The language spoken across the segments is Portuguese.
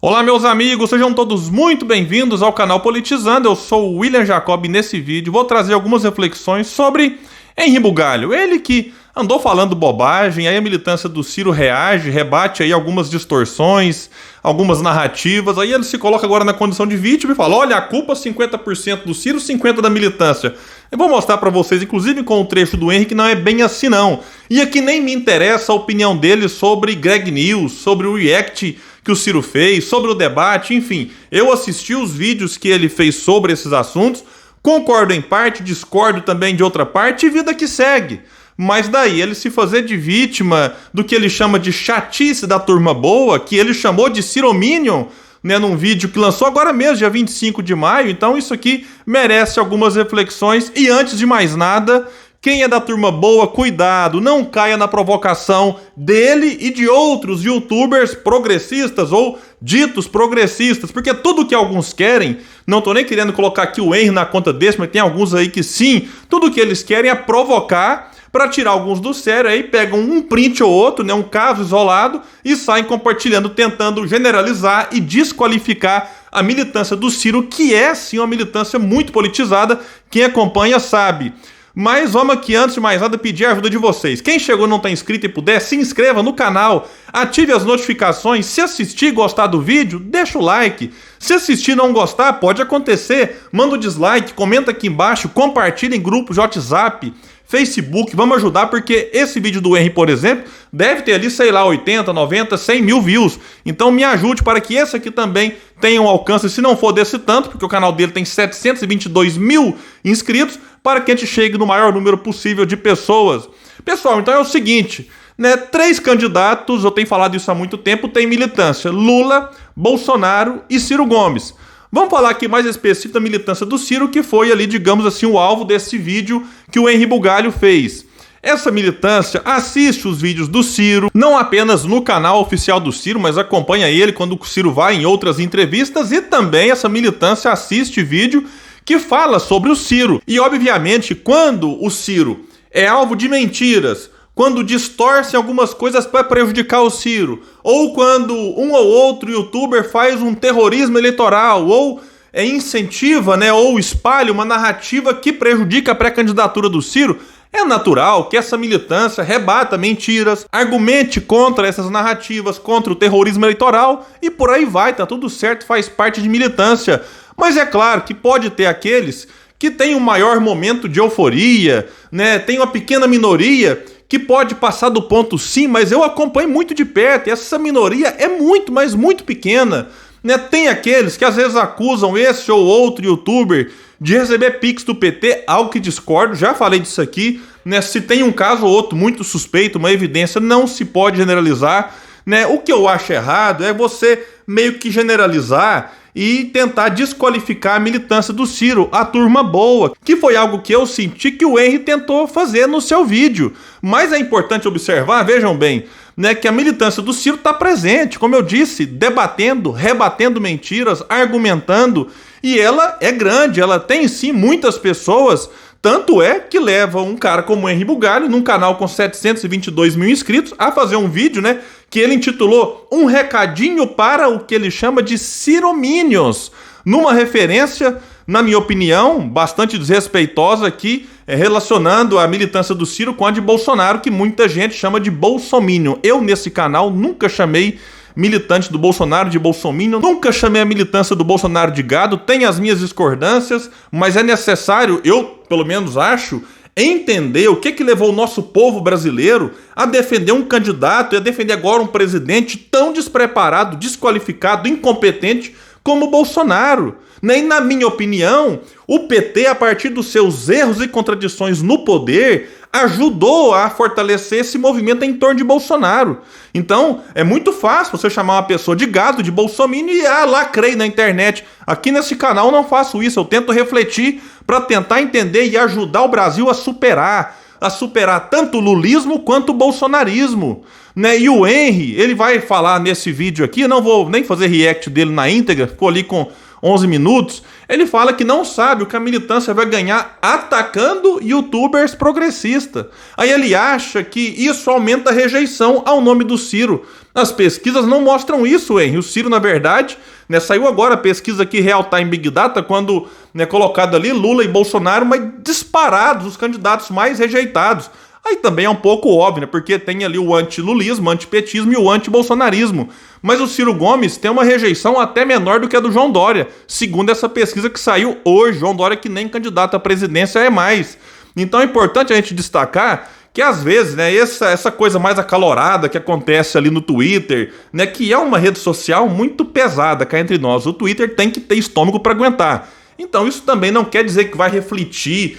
Olá, meus amigos, sejam todos muito bem-vindos ao canal Politizando. Eu sou o William Jacob e nesse vídeo vou trazer algumas reflexões sobre Henri Bugalho. Ele que andou falando bobagem, aí a militância do Ciro reage, rebate aí algumas distorções, algumas narrativas, aí ele se coloca agora na condição de vítima e fala, olha, a culpa 50% do Ciro, 50% da militância. Eu vou mostrar pra vocês, inclusive com o trecho do Henri, que não é bem assim não. E aqui nem me interessa a opinião dele sobre Greg News, sobre o react que o Ciro fez, sobre o debate, enfim. Eu assisti os vídeos que ele fez sobre esses assuntos, concordo em parte, discordo também de outra parte e vida que segue. Mas daí ele se fazer de vítima do que ele chama de chatice da turma boa, que ele chamou de Cirominion, né, num vídeo que lançou agora mesmo, dia 25 de maio, então isso aqui merece algumas reflexões. E antes de mais nada, quem é da turma boa, cuidado, não caia na provocação dele e de outros youtubers progressistas ou ditos progressistas, porque tudo que alguns querem, não tô nem querendo colocar aqui o Henri na conta desse, mas tem alguns aí que sim, tudo que eles querem é provocar para tirar alguns do sério, aí pegam um print ou outro, né, um caso isolado, e saem compartilhando, tentando generalizar e desqualificar a militância do Ciro, que é sim uma militância muito politizada, quem acompanha sabe. Mas vamos aqui, antes de mais nada, pedir a ajuda de vocês. Quem chegou e não está inscrito e puder, se inscreva no canal, ative as notificações. Se assistir e gostar do vídeo, deixa o like. Se assistir e não gostar, pode acontecer. Manda o dislike, comenta aqui embaixo, compartilha em grupos de WhatsApp, Facebook, vamos ajudar, porque esse vídeo do Henri, por exemplo, deve ter ali, sei lá, 80, 90, 100 mil views. Então me ajude para que esse aqui também tenha um alcance, se não for desse tanto, porque o canal dele tem 722 mil inscritos, para que a gente chegue no maior número possível de pessoas. Pessoal, então é o seguinte, né, 3 candidatos, eu tenho falado isso há muito tempo, tem militância: Lula, Bolsonaro e Ciro Gomes. Vamos falar aqui mais específico da militância do Ciro, que foi ali, digamos assim, o alvo desse vídeo que o Henri Bugalho fez. Essa militância assiste os vídeos do Ciro, não apenas no canal oficial do Ciro, mas acompanha ele quando o Ciro vai em outras entrevistas, e também essa militância assiste vídeo que fala sobre o Ciro. E, obviamente, quando o Ciro é alvo de mentiras, quando distorce algumas coisas para prejudicar o Ciro, ou quando um ou outro youtuber faz um terrorismo eleitoral, ou incentiva, né, ou espalha uma narrativa que prejudica a pré-candidatura do Ciro, é natural que essa militância rebata mentiras, argumente contra essas narrativas, contra o terrorismo eleitoral, e por aí vai, tá tudo certo, faz parte de militância. Mas é claro que pode ter aqueles que têm um maior momento de euforia, né, tem uma pequena minoria que pode passar do ponto sim, mas eu acompanho muito de perto, e essa minoria é muito, mas muito pequena, né? Tem aqueles que às vezes acusam esse ou outro youtuber de receber pix do PT, algo que discordo, já falei disso aqui, né? Se tem um caso ou outro muito suspeito, uma evidência, não se pode generalizar, né? O que eu acho errado é você meio que generalizar e tentar desqualificar a militância do Ciro, a turma boa, que foi algo que eu senti que o Henri tentou fazer no seu vídeo. Mas é importante observar, vejam bem, né, que a militância do Ciro está presente, como eu disse, debatendo, rebatendo mentiras, argumentando, e ela é grande, ela tem sim muitas pessoas. Tanto é que leva um cara como o Henri Bugalho, num canal com 722 mil inscritos, a fazer um vídeo, né, que ele intitulou Um Recadinho para o que ele chama de Cirominions, numa referência, na minha opinião, bastante desrespeitosa aqui, relacionando a militância do Ciro com a de Bolsonaro, que muita gente chama de Bolsominion. Eu, nesse canal, nunca chamei militante do Bolsonaro de Bolsominion, nunca chamei a militância do Bolsonaro de gado, tem as minhas discordâncias, mas é necessário, eu pelo menos acho, entender o que levou o nosso povo brasileiro a defender um candidato e a defender agora um presidente tão despreparado, desqualificado, incompetente como o Bolsonaro. E na minha opinião, o PT, a partir dos seus erros e contradições no poder, ajudou a fortalecer esse movimento em torno de Bolsonaro. Então, é muito fácil você chamar uma pessoa de gado, de bolsominion, e lacrei na internet. Aqui nesse canal eu não faço isso, eu tento refletir para tentar entender e ajudar o Brasil a superar tanto o lulismo quanto o bolsonarismo. Né? E o Henri, ele vai falar nesse vídeo aqui, eu não vou nem fazer react dele na íntegra, ficou ali com 11 minutos, ele fala que não sabe o que a militância vai ganhar atacando youtubers progressistas. Aí ele acha que isso aumenta a rejeição ao nome do Ciro. As pesquisas não mostram isso, Henry. O Ciro, na verdade, né, saiu agora a pesquisa aqui, Real Time Big Data, quando, né, colocado ali Lula e Bolsonaro, mas disparados, os candidatos mais rejeitados. Aí também é um pouco óbvio, né, porque tem ali o antilulismo, o antipetismo e o antibolsonarismo. Mas o Ciro Gomes tem uma rejeição até menor do que a do João Dória, segundo essa pesquisa que saiu hoje. João Dória que nem candidato à presidência é mais. Então é importante a gente destacar que às vezes, né, essa coisa mais acalorada que acontece ali no Twitter, né, que é uma rede social muito pesada cá entre nós. O Twitter tem que ter estômago para aguentar. Então isso também não quer dizer que vai refletir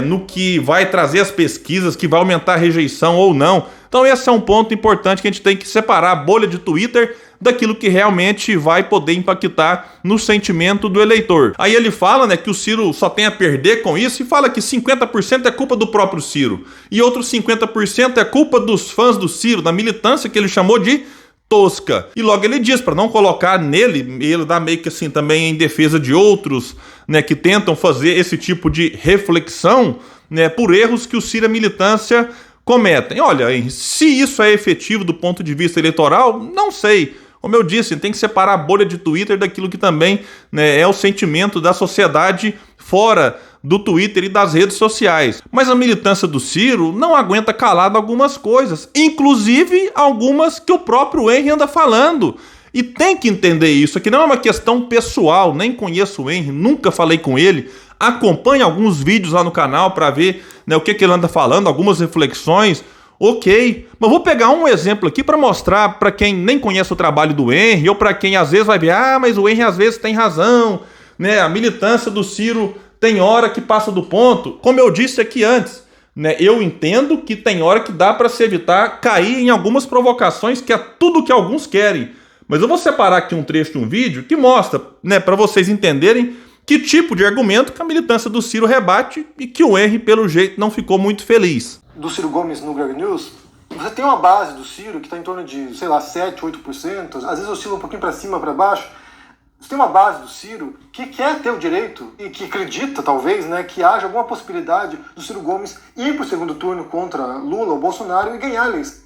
no que vai trazer as pesquisas, que vai aumentar a rejeição ou não. Então esse é um ponto importante que a gente tem que separar a bolha de Twitter daquilo que realmente vai poder impactar no sentimento do eleitor. Aí ele fala, né, que o Ciro só tem a perder com isso e fala que 50% é culpa do próprio Ciro e outros 50% é culpa dos fãs do Ciro, da militância que ele chamou de tosca. E logo ele diz, para não colocar nele, ele dá meio que assim também em defesa de outros, né, que tentam fazer esse tipo de reflexão, né, por erros que o Ciro e a militância cometem. Olha, Henry, se isso é efetivo do ponto de vista eleitoral, não sei. Como eu disse, tem que separar a bolha de Twitter daquilo que também, né, é o sentimento da sociedade fora do Twitter e das redes sociais. Mas a militância do Ciro não aguenta calado algumas coisas, inclusive algumas que o próprio Henry anda falando. E tem que entender isso, aqui não é uma questão pessoal, nem conheço o Henry, nunca falei com ele. Acompanhe alguns vídeos lá no canal para ver, né, o que ele anda falando, algumas reflexões. Ok, mas vou pegar um exemplo aqui para mostrar para quem nem conhece o trabalho do Henry, ou para quem às vezes vai ver, mas o Henry às vezes tem razão, né? A militância do Ciro tem hora que passa do ponto. Como eu disse aqui antes, né, eu entendo que tem hora que dá para se evitar cair em algumas provocações, que é tudo que alguns querem. Mas eu vou separar aqui um trecho de um vídeo que mostra, né, para vocês entenderem que tipo de argumento que a militância do Ciro rebate e que o Henry, pelo jeito, não ficou muito feliz. Do Ciro Gomes no Greg News, você tem uma base do Ciro que está em torno de, sei lá, 7, 8%, às vezes oscila um pouquinho para cima, para baixo. Você tem uma base do Ciro que quer ter o direito e que acredita, talvez, né, que haja alguma possibilidade do Ciro Gomes ir para o segundo turno contra Lula ou Bolsonaro e ganhar a eleição.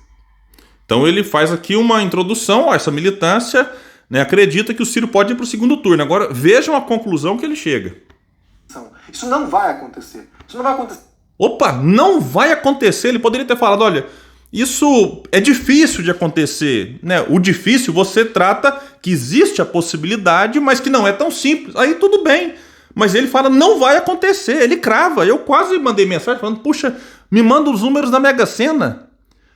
Então ele faz aqui uma introdução a essa militância, né, acredita que o Ciro pode ir para o segundo turno. Agora vejam a conclusão que ele chega. Isso não vai acontecer. Isso não vai acontecer. Opa, não vai acontecer. Ele poderia ter falado, olha, isso é difícil de acontecer, né? O difícil você trata que existe a possibilidade, mas que não é tão simples. Aí tudo bem. Mas ele fala, não vai acontecer. Ele crava. Eu quase mandei mensagem falando, puxa, me manda os números da Mega Sena.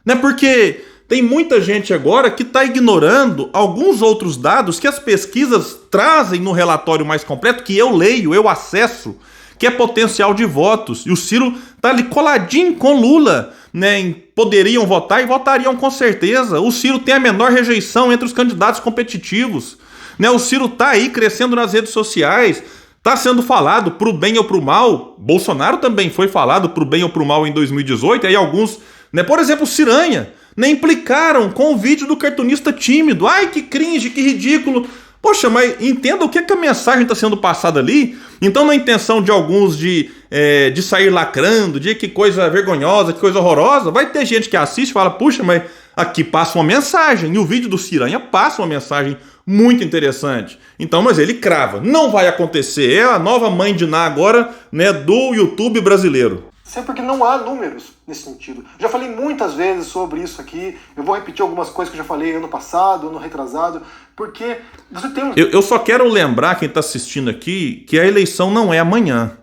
Né? Porque tem muita gente agora que está ignorando alguns outros dados que as pesquisas trazem no relatório mais completo, que eu leio, eu acesso, que é potencial de votos. E o Ciro tá ali coladinho com Lula, né? Poderiam votar e votariam com certeza. O Ciro tem a menor rejeição entre os candidatos competitivos, né? O Ciro tá aí crescendo nas redes sociais, tá sendo falado pro bem ou pro mal. Bolsonaro também foi falado pro bem ou pro mal em 2018, e aí alguns, né, por exemplo, Ciranha, né, implicaram com o vídeo do cartunista tímido. Ai, que cringe, que ridículo. Poxa, mas entenda o que a mensagem está sendo passada ali. Então, na intenção de alguns de sair lacrando, de que coisa vergonhosa, que coisa horrorosa, vai ter gente que assiste e fala, puxa, mas aqui passa uma mensagem. E o vídeo do Ciranha passa uma mensagem muito interessante. Então, mas ele crava. Não vai acontecer. É a nova mãe de Ná agora, né, do YouTube brasileiro. Isso é porque não há números nesse sentido. Já falei muitas vezes sobre isso aqui. Eu vou repetir algumas coisas que eu já falei ano passado, ano retrasado, porque você tem... Eu só quero lembrar quem está assistindo aqui que a eleição não é amanhã.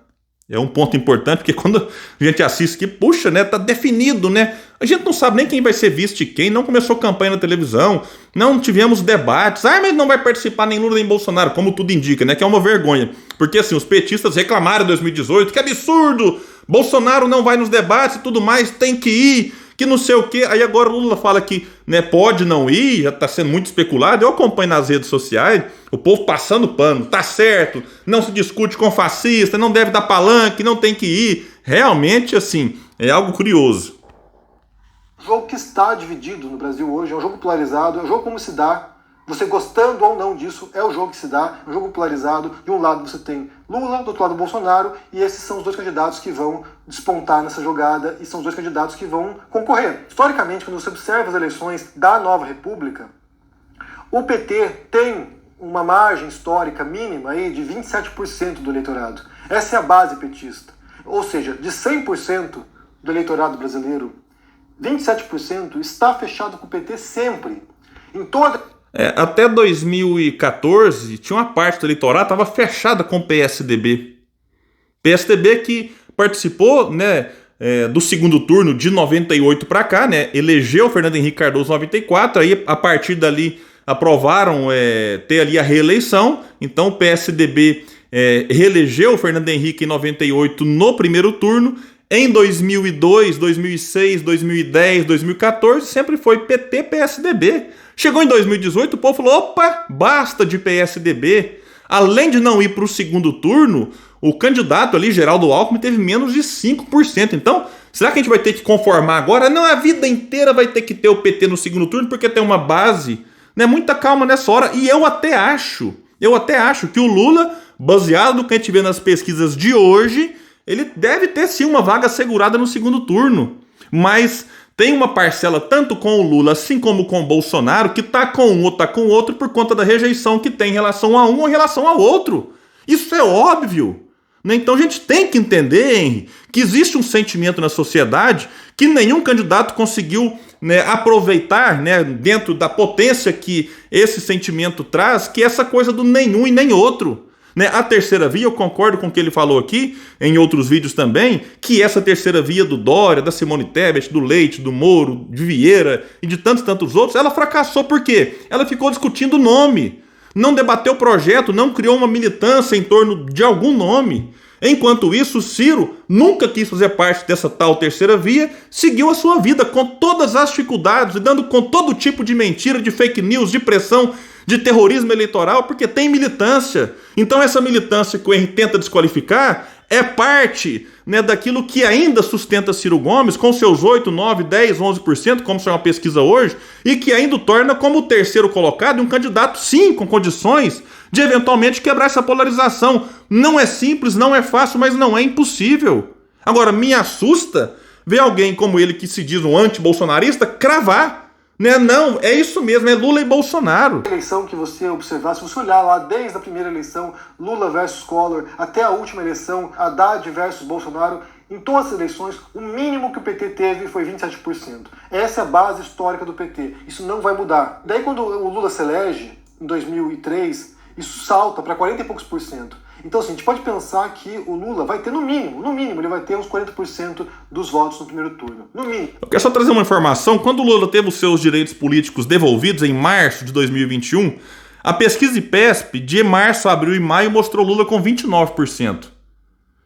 É um ponto importante, porque quando a gente assiste aqui, puxa, né, tá definido, né? A gente não sabe nem quem vai ser vice de quem, não começou campanha na televisão, não tivemos debates. Mas não vai participar nem Lula nem Bolsonaro, como tudo indica, né? Que é uma vergonha. Porque assim, os petistas reclamaram em 2018, que absurdo! Bolsonaro não vai nos debates e tudo mais, tem que ir, que não sei o quê. Aí agora o Lula fala que, né, pode não ir, já tá sendo muito especulado. Eu acompanho nas redes sociais, o povo passando pano, tá certo, não se discute com fascista, não deve dar palanque, não tem que ir. Realmente, assim, é algo curioso. O jogo que está dividido no Brasil hoje é um jogo polarizado, é um jogo como se dá Você gostando ou não disso, é o jogo que se dá, é um jogo polarizado. De um lado você tem Lula, do outro lado Bolsonaro, e esses são os dois candidatos que vão despontar nessa jogada e são os dois candidatos que vão concorrer. Historicamente, quando você observa as eleições da Nova República, o PT tem uma margem histórica mínima aí de 27% do eleitorado. Essa é a base petista. Ou seja, de 100% do eleitorado brasileiro, 27% está fechado com o PT sempre. Em toda... Até 2014, tinha uma parte do eleitorado que estava fechada com o PSDB. PSDB que participou, né, do segundo turno de 98 para cá, né, elegeu Fernando Henrique Cardoso em 94, aí a partir dali aprovaram ter ali a reeleição. Então o PSDB reelegeu o Fernando Henrique em 98 no primeiro turno. Em 2002, 2006, 2010, 2014, sempre foi PT-PSDB. Chegou em 2018, o povo falou, opa, basta de PSDB. Além de não ir para o segundo turno, o candidato ali, Geraldo Alckmin, teve menos de 5%. Então, será que a gente vai ter que conformar agora? Não, a vida inteira vai ter que ter o PT no segundo turno, porque tem uma base, né? Muita calma nessa hora. E eu até acho que o Lula, baseado no que a gente vê nas pesquisas de hoje, ele deve ter sim uma vaga assegurada no segundo turno. Mas tem uma parcela, tanto com o Lula, assim como com o Bolsonaro, que tá com um ou tá com o outro por conta da rejeição que tem em relação a um ou em relação ao outro. Isso é óbvio. Né? Então a gente tem que entender, Henry, que existe um sentimento na sociedade que nenhum candidato conseguiu, né, aproveitar, né, dentro da potência que esse sentimento traz, que é essa coisa do nenhum e nem outro. Né? A terceira via, eu concordo com o que ele falou aqui, em outros vídeos também, que essa terceira via do Dória, da Simone Tebet, do Leite, do Moro, de Vieira e de tantos outros, ela fracassou por quê? Ela ficou discutindo o nome, não debateu o projeto, não criou uma militância em torno de algum nome. Enquanto isso, o Ciro nunca quis fazer parte dessa tal terceira via, seguiu a sua vida com todas as dificuldades, lidando com todo tipo de mentira, de fake news, de pressão, de terrorismo eleitoral, porque tem militância. Então essa militância que o Henry tenta desqualificar é parte, né, daquilo que ainda sustenta Ciro Gomes com seus 8, 9, 10, 11%, como saiu uma pesquisa hoje, e que ainda o torna como o terceiro colocado e um candidato, sim, com condições de eventualmente quebrar essa polarização. Não é simples, não é fácil, mas não é impossível. Agora, me assusta ver alguém como ele, que se diz um anti-bolsonarista, cravar. Né? Não, é isso mesmo, é Lula e Bolsonaro. A eleição que você observar, se você olhar lá desde a primeira eleição, Lula versus Collor, até a última eleição, Haddad versus Bolsonaro, em todas as eleições, o mínimo que o PT teve foi 27%. Essa é a base histórica do PT. Isso não vai mudar. Daí quando o Lula se elege, em 2003, isso salta para 40 e poucos por cento. Então, assim, a gente pode pensar que o Lula vai ter no mínimo, ele vai ter uns 40% dos votos no primeiro turno. No mínimo. Eu quero só trazer uma informação. Quando o Lula teve os seus direitos políticos devolvidos em março de 2021, a pesquisa IPESP de março, abril e maio mostrou o Lula com 29%.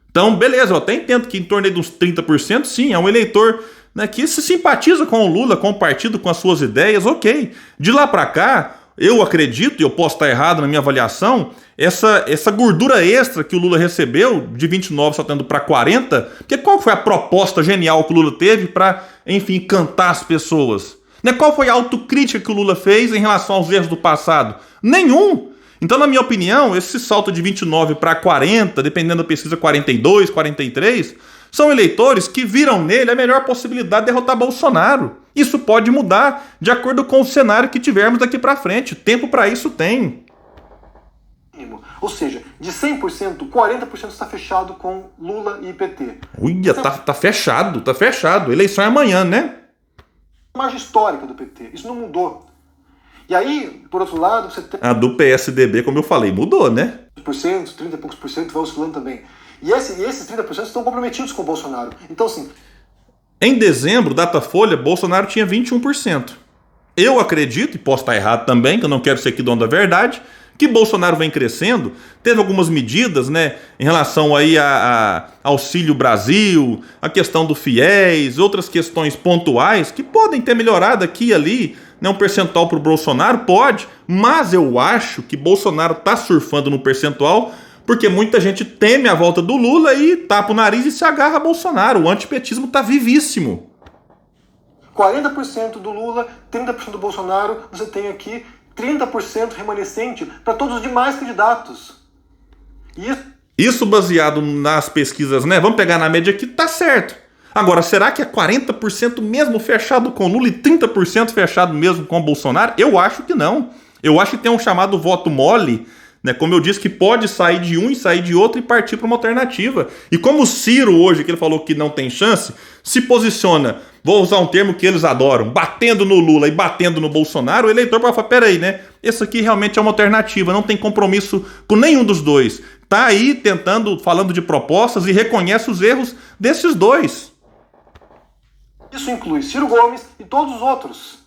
Então, beleza, eu até entendo que em torno de uns 30%, sim, é um eleitor, né, que se simpatiza com o Lula, com o partido, com as suas ideias, ok. De lá para cá, eu acredito, e eu posso estar errado na minha avaliação, essa gordura extra que o Lula recebeu, de 29 saltando para 40, porque qual foi a proposta genial que o Lula teve para, enfim, cantar as pessoas? Né? Qual foi a autocrítica que o Lula fez em relação aos erros do passado? Nenhum! Então, na minha opinião, esse salto de 29 para 40, dependendo da pesquisa 42, 43, são eleitores que viram nele a melhor possibilidade de derrotar Bolsonaro. Isso pode mudar de acordo com o cenário que tivermos daqui para frente. Tempo para isso tem. Ou seja, de 100%, 40% está fechado com Lula e PT. Uia, tá fechado. Eleição é amanhã, né? A margem histórica do PT, isso não mudou. E aí, por outro lado, você tem... A do PSDB, como eu falei, mudou, né? 30 e poucos por cento vai oscilando também. E esses 30% estão comprometidos com o Bolsonaro. Então, assim... Em dezembro, Datafolha, Bolsonaro tinha 21%. Eu acredito, e posso estar errado também, que eu não quero ser aqui dono da verdade, que Bolsonaro vem crescendo, teve algumas medidas, né, em relação aí a Auxílio Brasil, a questão do FIES, outras questões pontuais que podem ter melhorado aqui e ali, né, um percentual para o Bolsonaro, pode, mas eu acho que Bolsonaro está surfando no percentual porque muita gente teme a volta do Lula e tapa o nariz e se agarra a Bolsonaro. O antipetismo está vivíssimo. 40% do Lula, 30% do Bolsonaro, você tem aqui 30% remanescente para todos os demais candidatos. Isso baseado nas pesquisas, né? Vamos pegar na média aqui, tá certo. Agora, será que é 40% mesmo fechado com Lula e 30% fechado mesmo com Bolsonaro? Eu acho que não. Eu acho que tem um chamado voto mole, né? Como eu disse, que pode sair de um e sair de outro e partir para uma alternativa. E como o Ciro hoje, que ele falou que não tem chance, se posiciona, vou usar um termo que eles adoram, batendo no Lula e batendo no Bolsonaro, o eleitor vai falar, peraí, né? Isso aqui realmente é uma alternativa, não tem compromisso com nenhum dos dois. Tá aí tentando, falando de propostas e reconhece os erros desses dois. Isso inclui Ciro Gomes e todos os outros.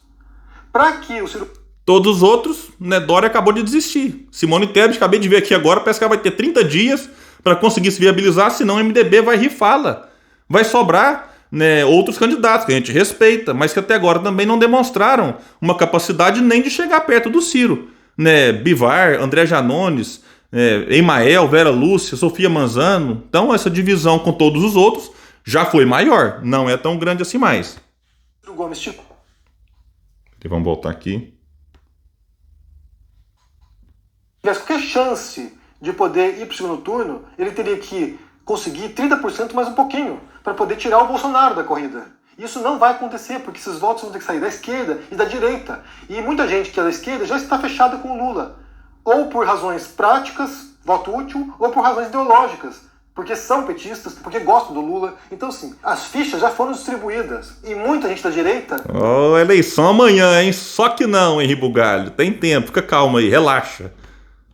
Para que o Ciro... Todos os outros, né, Dória acabou de desistir. Simone Tebet, acabei de ver aqui agora, parece que ela vai ter 30 dias para conseguir se viabilizar, senão o MDB vai rifá-la. Vai sobrar, né, outros candidatos que a gente respeita, mas que até agora também não demonstraram uma capacidade nem de chegar perto do Ciro. Né, Bivar, André Janones, Emael, Vera Lúcia, Sofia Manzano. Então essa divisão com todos os outros já foi maior, não é tão grande assim mais. Ciro Gomes Vamos voltar aqui. tivesse qualquer chance de poder ir para o segundo turno, ele teria que conseguir 30% mais um pouquinho para poder tirar o Bolsonaro da corrida. Isso não vai acontecer, porque esses votos vão ter que sair da esquerda e da direita. E muita gente que é da esquerda já está fechada com o Lula. Ou por razões práticas, voto útil, ou por razões ideológicas. Porque são petistas, porque gostam do Lula. Então, assim, as fichas já foram distribuídas. E muita gente da direita... Oh, eleição amanhã, hein? Só que não, Henri Bugalho. Tem tempo, fica calmo aí, relaxa.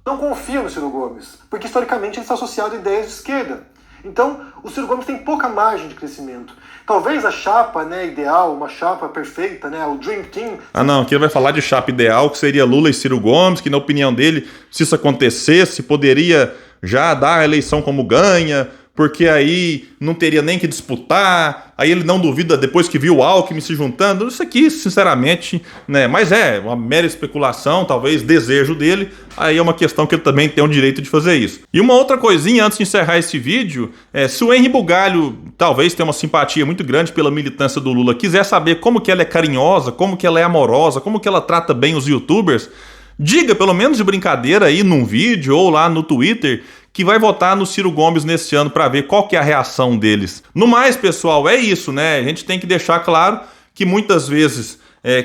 Não confia no Ciro Gomes, porque historicamente ele está associado a ideias de esquerda. Então, o Ciro Gomes tem pouca margem de crescimento. Talvez a chapa, né, ideal, uma chapa perfeita, né, o Dream Team... Ah não, aqui ele vai falar de chapa ideal, que seria Lula e Ciro Gomes, que na opinião dele, se isso acontecesse, poderia já dar a eleição como ganha, porque aí não teria nem que disputar, aí ele não duvida depois que viu o Alckmin se juntando. Isso aqui, sinceramente, né, mas é uma mera especulação, talvez desejo dele, aí é uma questão que ele também tem o direito de fazer isso. E uma outra coisinha antes de encerrar esse vídeo, se o Henri Bugalho talvez tenha uma simpatia muito grande pela militância do Lula, quiser saber como que ela é carinhosa, como que ela é amorosa, como que ela trata bem os youtubers, diga, pelo menos de brincadeira aí num vídeo ou lá no Twitter, que vai votar no Ciro Gomes nesse ano para ver qual que é a reação deles. No mais, pessoal, é isso, né? A gente tem que deixar claro que muitas vezes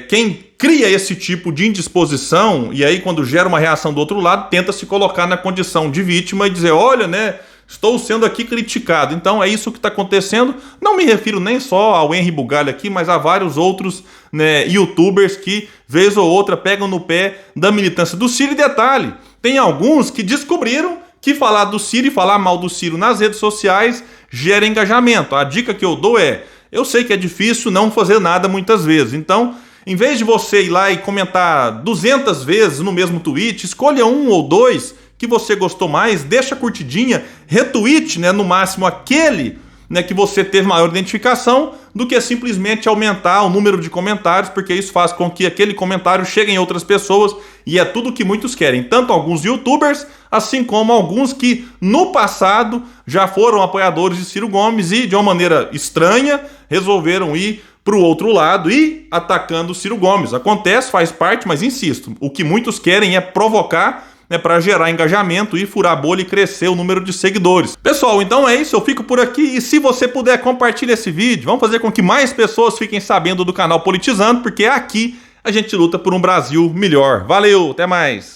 quem cria esse tipo de indisposição, e aí quando gera uma reação do outro lado, tenta se colocar na condição de vítima e dizer, olha, né, estou sendo aqui criticado. Então é isso que está acontecendo. Não me refiro nem só ao Henri Bugalho aqui, mas a vários outros, né, youtubers que, vez ou outra, pegam no pé da militância do Ciro. E detalhe, tem alguns que descobriram que falar do Ciro e falar mal do Ciro nas redes sociais gera engajamento. A dica que eu dou é, eu sei que é difícil não fazer nada muitas vezes, então, em vez de você ir lá e comentar 200 vezes no mesmo tweet, escolha um ou dois que você gostou mais, deixa a curtidinha, retweet, né, no máximo aquele, né, que você teve maior identificação, do que simplesmente aumentar o número de comentários, porque isso faz com que aquele comentário chegue em outras pessoas, e é tudo que muitos querem, tanto alguns youtubers, assim como alguns que no passado já foram apoiadores de Ciro Gomes e de uma maneira estranha resolveram ir para o outro lado e atacando o Ciro Gomes. Acontece, faz parte, mas insisto, o que muitos querem é provocar, né, para gerar engajamento e furar a bolha e crescer o número de seguidores. Pessoal, então é isso, eu fico por aqui e se você puder, compartilha esse vídeo, vamos fazer com que mais pessoas fiquem sabendo do canal Politizando, porque aqui a gente luta por um Brasil melhor. Valeu, até mais!